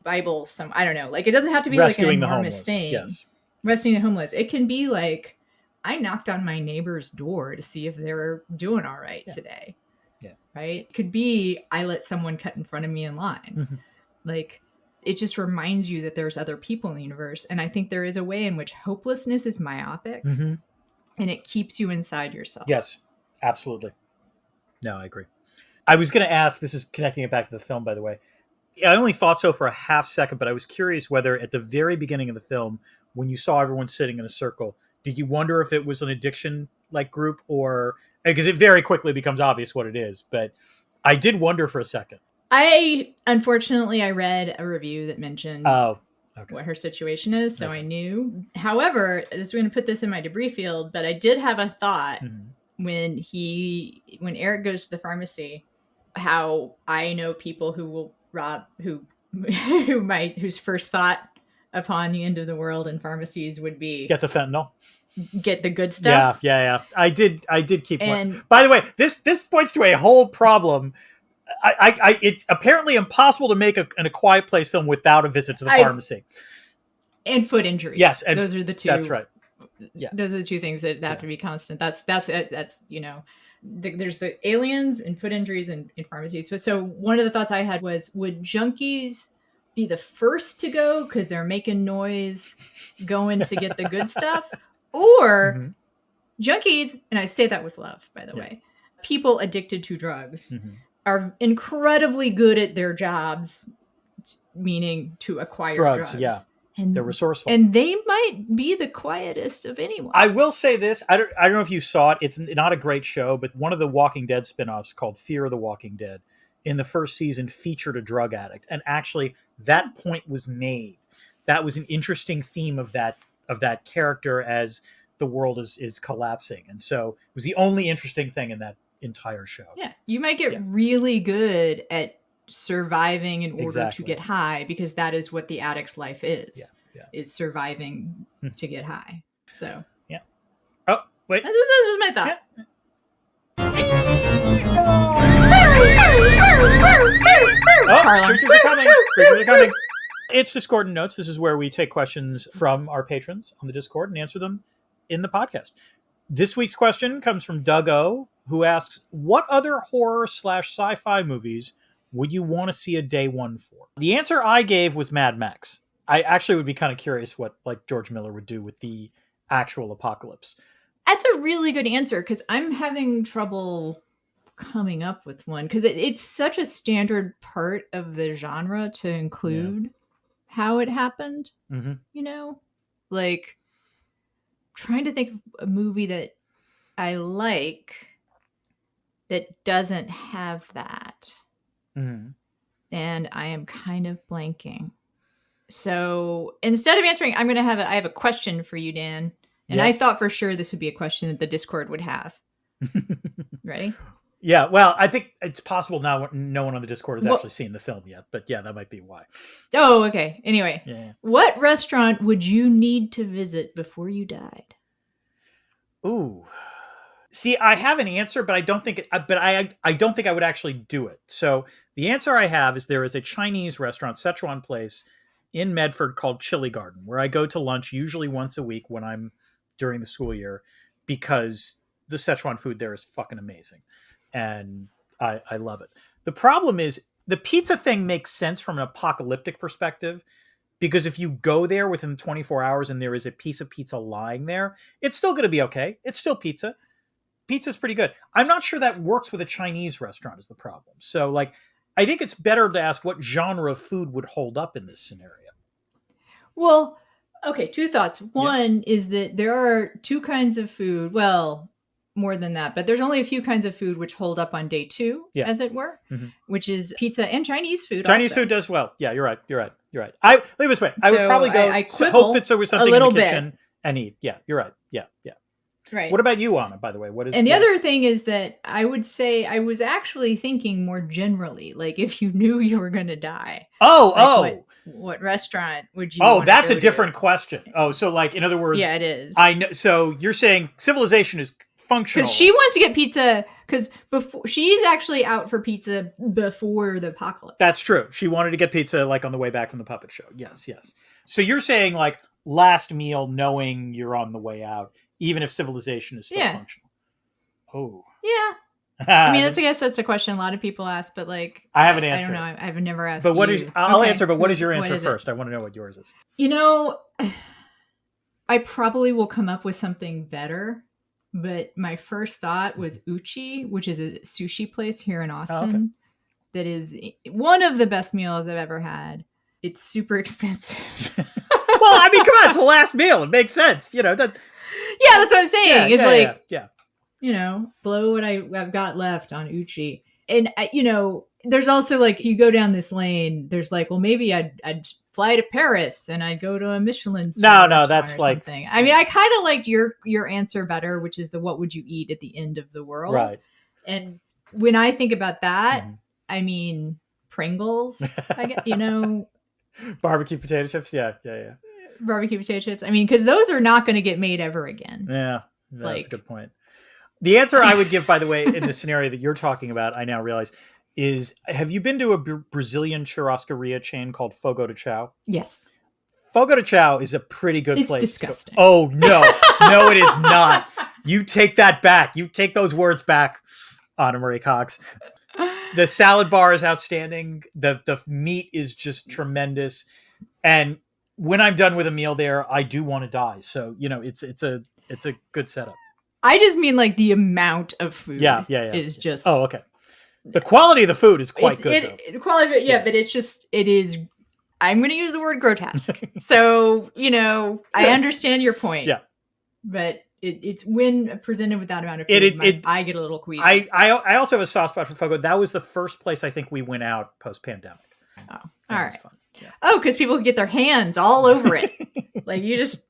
Bible I don't know. Like, it doesn't have to be rescuing like an enormous thing. Yes. Rescuing the homeless. It can be like, I knocked on my neighbor's door to see if they're doing all right today. Yeah. Right? It could be, I let someone cut in front of me in line. Like, it just reminds you that there's other people in the universe. And I think there is a way in which hopelessness is myopic, and it keeps you inside yourself. Yes, absolutely. No, I agree. I was going to ask, this is connecting it back to the film, by the way. I only thought so for a half second, but I was curious whether at the very beginning of the film, when you saw everyone sitting in a circle, did you wonder if it was an addiction-like group, or... Because it very quickly becomes obvious what it is, but I did wonder for a second. Unfortunately, I read a review that mentioned what her situation is. So Okay. I knew. However, this is going to put this in my debris field, but I did have a thought when Eric goes to the pharmacy, how I know people who will rob, whose first thought upon the end of the world in pharmacies would be get the fentanyl. Get the good stuff. Yeah. I did keep one. By the way, this points to a whole problem. It's apparently impossible to make a Quiet Place film without a visit to the pharmacy. And foot injuries. Yes, and those are the two. That's right. Yeah, those are the two things that have to be constant. That's there's the aliens and foot injuries in pharmacies. So one of the thoughts I had was, would junkies be the first to go because they're making noise going to get the good stuff? Or junkies, and I say that with love, by the way, people addicted to drugs are incredibly good at their jobs, meaning to acquire drugs. Yeah. And they're resourceful. And they might be the quietest of anyone. I will say this. I don't know if you saw it. It's not a great show, but one of the Walking Dead spinoffs called Fear of the Walking Dead in the first season featured a drug addict. And actually, that point was made. That was an interesting theme of that character as the world is collapsing. And so it was the only interesting thing in that entire show. Yeah. You might get really good at surviving in order to get high, because that is what the addict's life is. Is surviving to get high. So oh wait, that was just my thought. Creatures are coming. It's Discordant Notes. This is where we take questions from our patrons on the Discord and answer them in the podcast. This week's question comes from Doug O, who asks, what other horror / sci-fi movies would you want to see a day one for? The answer I gave was Mad Max. I actually would be kind of curious what George Miller would do with the actual apocalypse. That's a really good answer, because I'm having trouble coming up with one, because it's such a standard part of the genre to include how it happened. Like trying to think of a movie that I like that doesn't have that. And I am kind of blanking. So instead of answering, I have a question for you, Dan. And I thought for sure this would be a question that the Discord would have. Ready? Yeah, well, I think it's possible now no one on the Discord has actually seen the film yet. But yeah, that might be why. Oh, okay. Anyway, what restaurant would you need to visit before you died? Ooh. See, I have an answer, but I don't think I don't think I would actually do it. So the answer I have is there is a Chinese restaurant, Szechuan place, in Medford called Chili Garden, where I go to lunch usually once a week when I'm during the school year, because the Szechuan food there is fucking amazing. And I love it. The problem is the pizza thing makes sense from an apocalyptic perspective, because if you go there within 24 hours and there is a piece of pizza lying there, it's still going to be okay. It's still pizza. Pizza's pretty good. I'm not sure that works with a Chinese restaurant is the problem. So I think it's better to ask what genre of food would hold up in this scenario. Well, okay, two thoughts. One is that there are two kinds of food. Well, more than that, but there's only a few kinds of food which hold up on day two, as it were, which is pizza and Chinese food. Chinese food does well. Yeah, you're right. Let me this way. I would probably go hope that there was something in the kitchen and eat. Yeah, you're right. Yeah. Right. What about you, Anna, by the way? What is? And the other thing is that I would say I was actually thinking more generally, like if you knew you were going to die. What restaurant would you? Oh, that's a different question. Oh, so in other words, yeah, it is. I know. So you're saying civilization is functional because she wants to get pizza because she's actually out for pizza before the apocalypse. That's true. She wanted to get pizza on the way back from the puppet show. Yes. So you're saying last meal, knowing you're on the way out, even if civilization is still functional. Oh. Yeah. I mean, I guess that's a question a lot of people ask, but I have an answer. I don't know. I've never asked. But I'll answer. But what is your answer first? I want to know what yours is. I probably will come up with something better. But my first thought was Uchi, which is a sushi place here in Austin. That is one of the best meals I've ever had. It's super expensive. Well, I mean, come on, it's the last meal. It makes sense, That. Yeah, that's what I'm saying. It's yeah. blow what I've got left on Uchi. And there's also like, if you go down this lane, there's like, well, maybe I'd fly to Paris and I'd go to a Michelin star no, that's like something. I mean, I kind of liked your answer better, which is the what would you eat at the end of the world, right? And when I think about that, I mean Pringles. I get barbecue potato chips. Yeah. Barbecue potato chips. I mean, because those are not going to get made ever again. Yeah, that's a good point. The answer I would give, by the way, in the scenario that you're talking about, I now realize, is have you been to a Brazilian churrascaria chain called Fogo de Chao? Yes. Fogo de Chao is a pretty good place. It's disgusting. Oh, no. No, it is not. You take that back. You take those words back, Anna Marie Cox. The salad bar is outstanding. The meat is just tremendous. And when I'm done with a meal there, I do want to die. So, it's a good setup. I just mean like the amount of food is just... Oh, okay. The quality of the food is quite good, though. The quality of it, but it is... I'm going to use the word grotesque. So, I understand your point. Yeah. But it's when presented with that amount of food, I get a little queasy. I also have a soft spot for Fogo. That was the first place I think we went out post-pandemic. Oh, all right. Was fun. Yeah. Oh, because people could get their hands all over it. Like you just...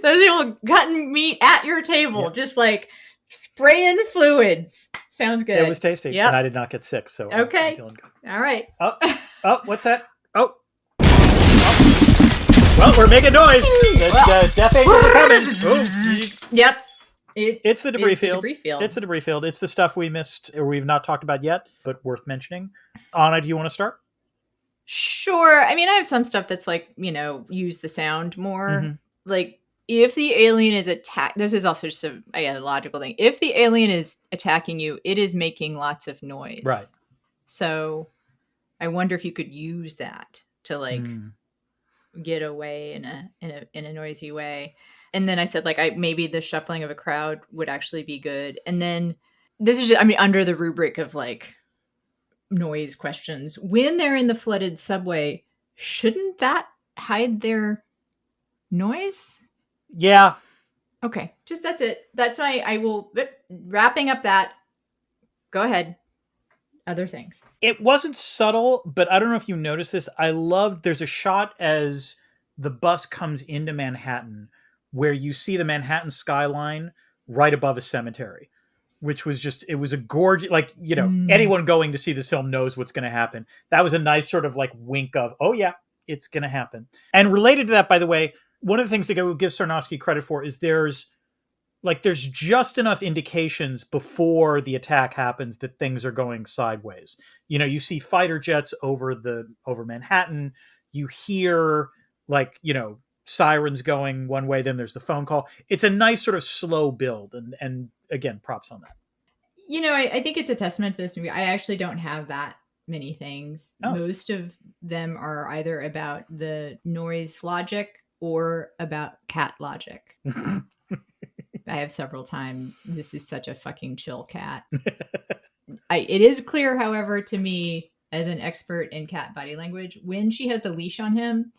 Those people cutting meat at your table, just like spraying fluids. Sounds good. It was tasty, and I did not get sick, so okay. I'm feeling good. All right. Oh, what's that? Oh. Well, we're making noise. The death angels are coming. Oh. Yep. It's the debris field. It's the debris field. It's the stuff we missed or we've not talked about yet, but worth mentioning. Anna, do you want to start? Sure. I mean, I have some stuff that's like, use the sound more. Mm-hmm. Like, if the alien is attacked, this is also just a logical thing. If the alien is attacking you, it is making lots of noise. Right. So I wonder if you could use that to like get away in a noisy way. And then I said, like, maybe the shuffling of a crowd would actually be good. And then this is just, under the rubric of like noise questions. When they're in the flooded subway, shouldn't that hide their noise? Yeah. Okay. Just that's it. That's I will wrapping up that. Go ahead. Other things. It wasn't subtle, but I don't know if you noticed this. There's a shot as the bus comes into Manhattan where you see the Manhattan skyline right above a cemetery, which was it was a gorgeous, like, anyone going to see this film knows what's going to happen. That was a nice sort of like wink of, oh yeah, it's going to happen. And related to that, by the way, one of the things that I would give Sarnowski credit for is there's just enough indications before the attack happens that things are going sideways. You see fighter jets over Manhattan. You hear sirens going one way, then there's the phone call. It's a nice sort of slow build. And again, props on that. I think it's a testament to this movie. I actually don't have that many things. Oh. Most of them are either about the noise logic or about cat logic. I have several times. This is such a fucking chill cat. It is clear, however, to me as an expert in cat body language, when she has the leash on him,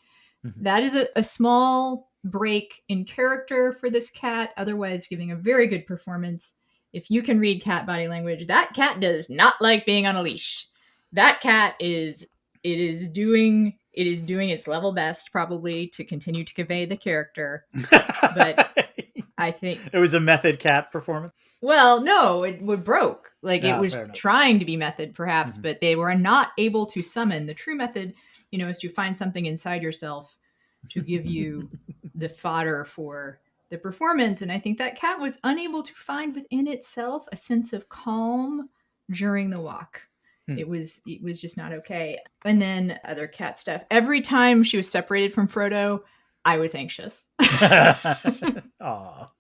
that is a small break in character for this cat, otherwise giving a very good performance. If you can read cat body language, that cat does not like being on a leash. That cat is doing its level best, probably, to continue to convey the character. But I think it was a method cat performance. Well, no, it broke. Like, it was trying to be method, perhaps, but they were not able to summon the true method. Is to find something inside yourself to give you the fodder for the performance. And I think that cat was unable to find within itself a sense of calm during the walk. It was just not okay. And then other cat stuff. Every time she was separated from Frodo, I was anxious. Aw. All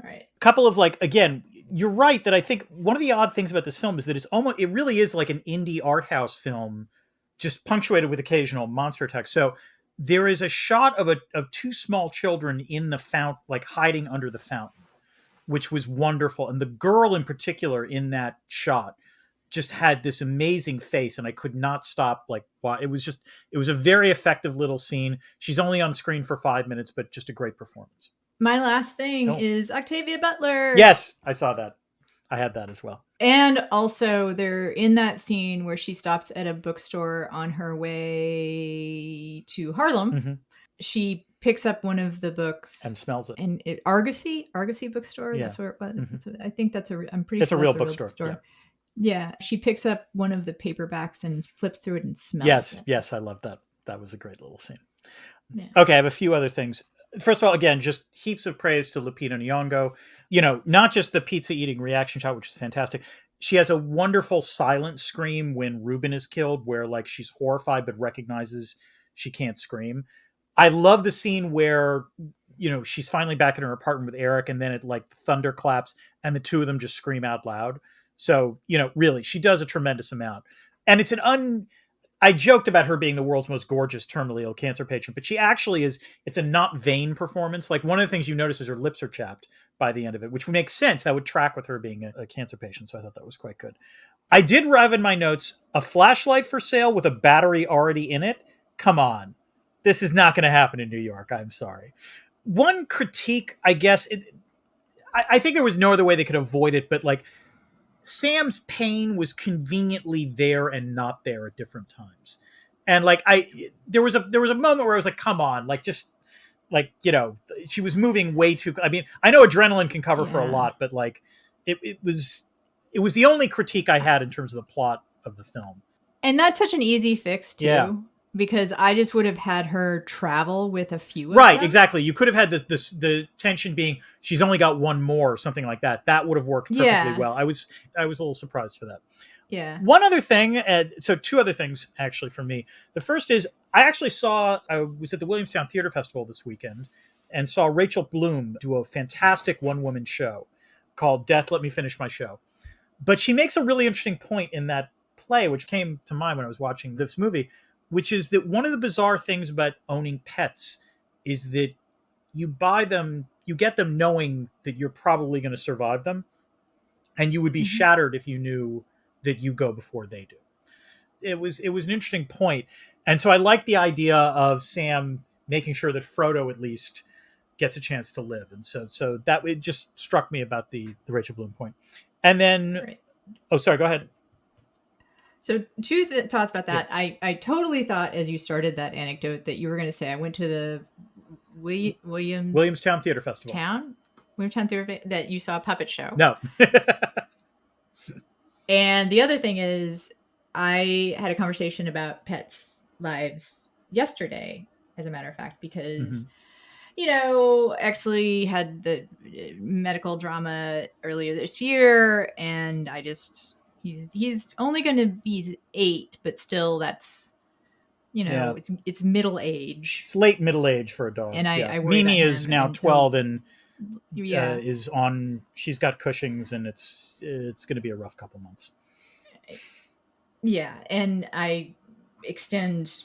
right. Couple of again, you're right that I think one of the odd things about this film is that it really is like an indie art house film, just punctuated with occasional monster attacks. So there is a shot of two small children in the fountain, like hiding under the fountain, which was wonderful. And the girl in particular in that shot just had this amazing face, and I could not stop. It was a very effective little scene. She's only on screen for 5 minutes, but just a great performance. My last thing is Octavia Butler. Yes, I saw that. I had that as well. And also, they're in that scene where she stops at a bookstore on her way to Harlem. Mm-hmm. She picks up one of the books and smells it. And Argosy bookstore. Yeah. That's where it was. Mm-hmm. I think that's I'm pretty sure that's a real bookstore. Yeah. She picks up one of the paperbacks and flips through it and smells it. Yes, I love that. That was a great little scene. Yeah. Okay, I have a few other things. First of all, again, just heaps of praise to Lupita Nyong'o. You know, not just the pizza eating reaction shot, which is fantastic. She has a wonderful silent scream when Ruben is killed, where like she's horrified but recognizes she can't scream. I love the scene where, you know, she's finally back in her apartment with Eric, and then it like thunder claps, and the two of them just scream out loud. So, you know, really, she does a tremendous amount. And it's I joked about her being the world's most gorgeous terminally ill cancer patient, but she actually is. It's a not vain performance. Like one of the things you notice is her lips are chapped by the end of it, which would make sense. That would track with her being a cancer patient. So I thought that was quite good. I did have in my notes a flashlight for sale with a battery already in it. Come on. This is not going to happen in New York. I'm sorry. One critique, I guess, I think there was no other way they could avoid it, but like, Sam's pain was conveniently there and not there at different times. And like there was a moment where I was like, come on, like just like, you know, she was moving way too. I mean, I know adrenaline can cover for a lot, but like it was the only critique I had in terms of the plot of the film. And that's such an easy fix too. Yeah. Because I just would have had her travel with a few of right, them. Exactly. You could have had the tension being she's only got one more or something like that. That would have worked perfectly well. I was a little surprised for that. Yeah. One other thing, so two other things actually for me. The first is I was at the Williamstown Theater Festival this weekend and saw Rachel Bloom do a fantastic one-woman show called Death, Let Me Finish My Show. But she makes a really interesting point in that play, which came to mind when I was watching this movie, which is that one of the bizarre things about owning pets is that you buy them, you get them knowing that you're probably going to survive them. And you would be shattered if you knew that you go before they do. It was an interesting point. And so I like the idea of Sam making sure that Frodo at least gets a chance to live. And so that it just struck me about the Rachel Bloom point. And then, Oh, sorry, go ahead. So two thoughts about that. Yeah. I totally thought as you started that anecdote that you were going to say, I went to the Williamstown Theater Festival. Williamstown Theater, that you saw a puppet show. No. And the other thing is I had a conversation about pets' lives yesterday, as a matter of fact, because, you know, Exley had the medical drama earlier this year, and I just... He's only going to be 8, but still that's, you know, it's middle age. It's late middle age for a dog. And I worry Mimi about is him, now and 12 and is on, she's got Cushing's, and it's going to be a rough couple months. Yeah. And I extend,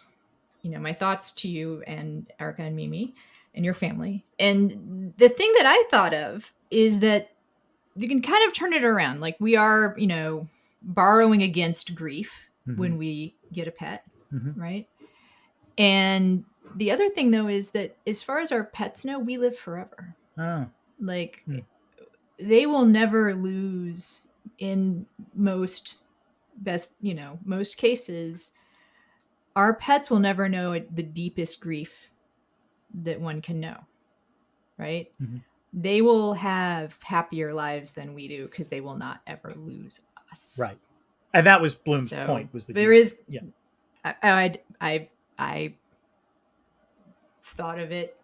you know, my thoughts to you and Erica and Mimi and your family. And the thing that I thought of is that you can kind of turn it around. Like we are, you know, borrowing against grief when we get a pet, right? And the other thing, though, is that as far as our pets know, we live forever. Like they will never lose in most cases. Our pets will never know the deepest grief that one can know, right? They will have happier lives than we do because they will not ever lose us. Right. And that was Bloom's point. Was that there is? Yeah. I thought of it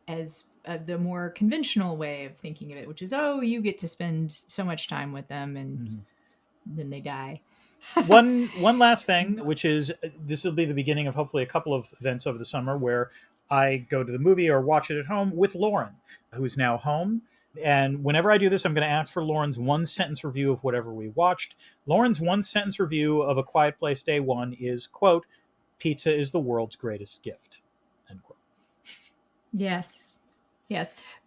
as the more conventional way of thinking of it, which is, you get to spend so much time with them, and then they die. One last thing, which is this will be the beginning of hopefully a couple of events over the summer where I go to the movie or watch it at home with Lauren, who is now home. And whenever I do this, I'm going to ask for Lauren's 1-sentence review of whatever we watched. Lauren's 1-sentence review of A Quiet Place Day 1 is, quote, "Pizza is the world's greatest gift," end quote. Yes.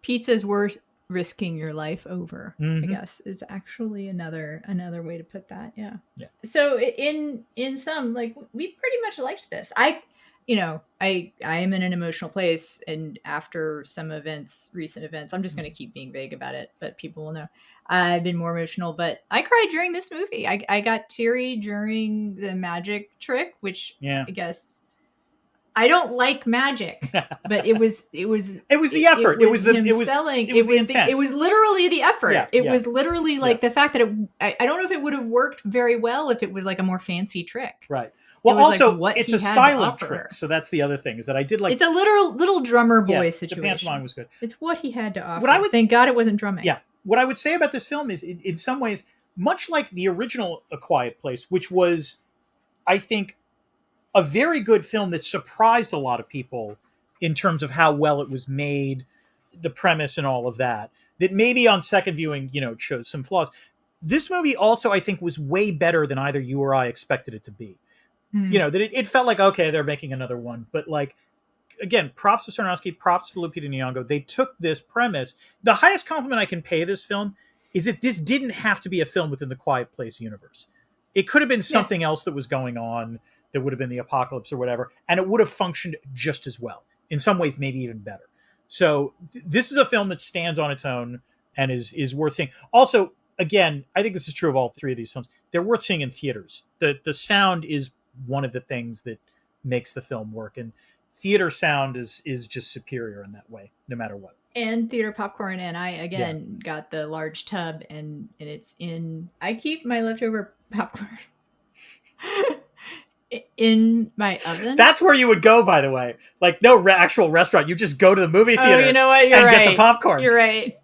Pizza is worth risking your life over, I guess, is actually another way to put that. Yeah. So in sum, like, we pretty much liked this. I am in an emotional place, and after some recent events, I'm just going to keep being vague about it, but people will know. I've been more emotional, but I cried during this movie. I got teary during the magic trick, which I guess I don't like magic, but it was the effort. It was the intent. It was literally the effort. Yeah, it was literally like the fact that I don't know if it would have worked very well if it was like a more fancy trick. Right. Well, also, like it's a silent trick, so that's the other thing, is that I did like... It's a little drummer boy situation. The pantomime was good. It's what he had to offer. Thank God it wasn't drumming. Yeah. What I would say about this film is, in some ways, much like the original A Quiet Place, which was, I think, a very good film that surprised a lot of people in terms of how well it was made, the premise and all of that maybe on second viewing, it shows some flaws. This movie also, I think, was way better than either you or I expected it to be. That it felt like, okay, they're making another one. But like, again, props to Aronofsky, props to Lupita Nyong'o. They took this premise. The highest compliment I can pay this film is that this didn't have to be a film within the Quiet Place universe. It could have been something else that was going on that would have been the apocalypse or whatever, and it would have functioned just as well. In some ways, maybe even better. So this is a film that stands on its own and is worth seeing. Also, again, I think this is true of all three of these films. They're worth seeing in theaters. The sound is one of the things that makes the film work, and theater sound is just superior in that way, no matter what. And theater popcorn, and I again got the large tub, and it's in. I keep my leftover popcorn in my oven. That's where you would go, by the way. Like no actual restaurant, you just go to the movie theater. Oh, you know what? You're right. Get the popcorn. You're right.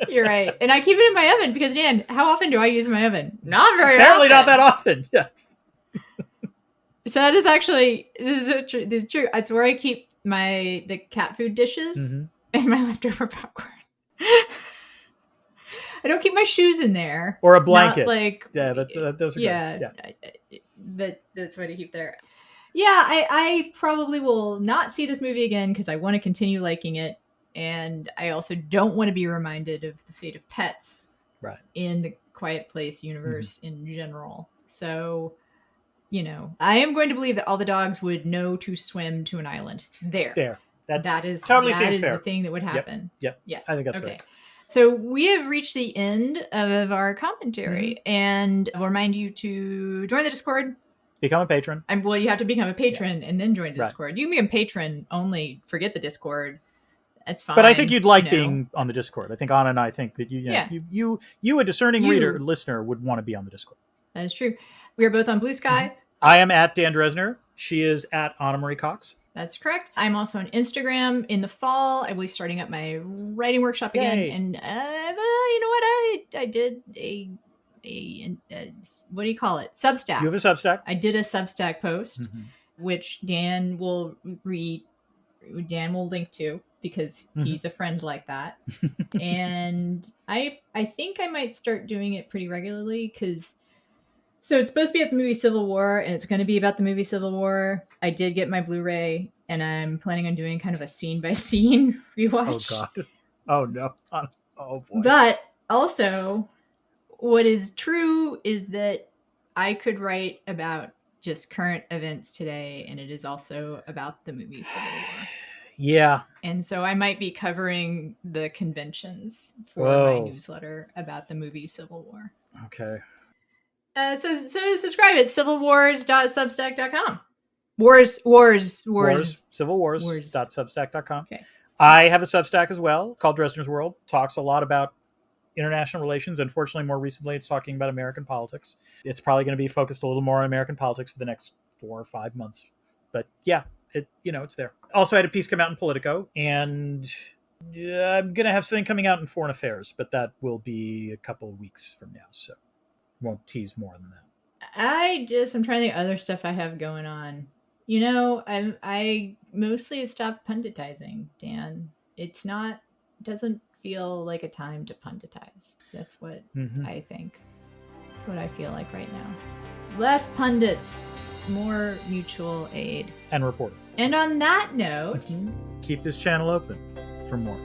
You're right. And I keep it in my oven because, Dan, how often do I use my oven? Not very Apparently often. Not that often. Yes. So that is actually this is true. It's where I keep the cat food dishes and my leftover popcorn. I don't keep my shoes in there. Or a blanket. Those are good. Yeah. But that's what I keep there. Yeah, I probably will not see this movie again because I want to continue liking it. And I also don't want to be reminded of the fate of pets in the Quiet Place universe in general. So, I am going to believe that all the dogs would know to swim to an island. There. That is totally seems fair. The thing that would happen. Yep. Yeah. I think that's right. So we have reached the end of our commentary, and I'll remind you to join the Discord. Become a patron. You have to become a patron and then join the Discord. You can become a patron only. Forget the Discord. That's fine. But I think you'd like being on the Discord. I think Anna and I think that you a discerning listener, would want to be on the Discord. That is true. We are both on Blue Sky. I am at Dan Dresner. She is at Anna Marie Cox. That's correct. I'm also on Instagram. In the fall, I will be starting up my writing workshop again. Yay. And you know what? I did a what do you call it? Substack. You have a Substack? I did a Substack post, which Dan will link to because he's a friend like that. And I think I might start doing it pretty regularly because. So it's supposed to be about the movie Civil War, and it's going to be about the movie Civil War. I did get my Blu-ray, and I'm planning on doing kind of a scene-by-scene rewatch. Oh, God. Oh, no. Oh, boy. But also, what is true is that I could write about just current events today, and it is also about the movie Civil War. Yeah. And so I might be covering the conventions for my newsletter about the movie Civil War. Okay. So subscribe at civilwars.substack.com. Civilwars.substack.com. Okay. I have a Substack as well called Dresner's World. Talks a lot about international relations. Unfortunately, more recently, it's talking about American politics. It's probably going to be focused a little more on American politics for the next 4 or 5 months. But yeah, it's there. Also, I had a piece come out in Politico, and I'm going to have something coming out in Foreign Affairs, but that will be a couple of weeks from now, so won't tease more than that. I'm trying to think of other stuff I have going on. I mostly have stopped punditizing, Dan. Doesn't feel like a time to punditize. That's what I think. That's what I feel like right now. Less pundits, more mutual aid. And report. And on that note, keep this channel open for more.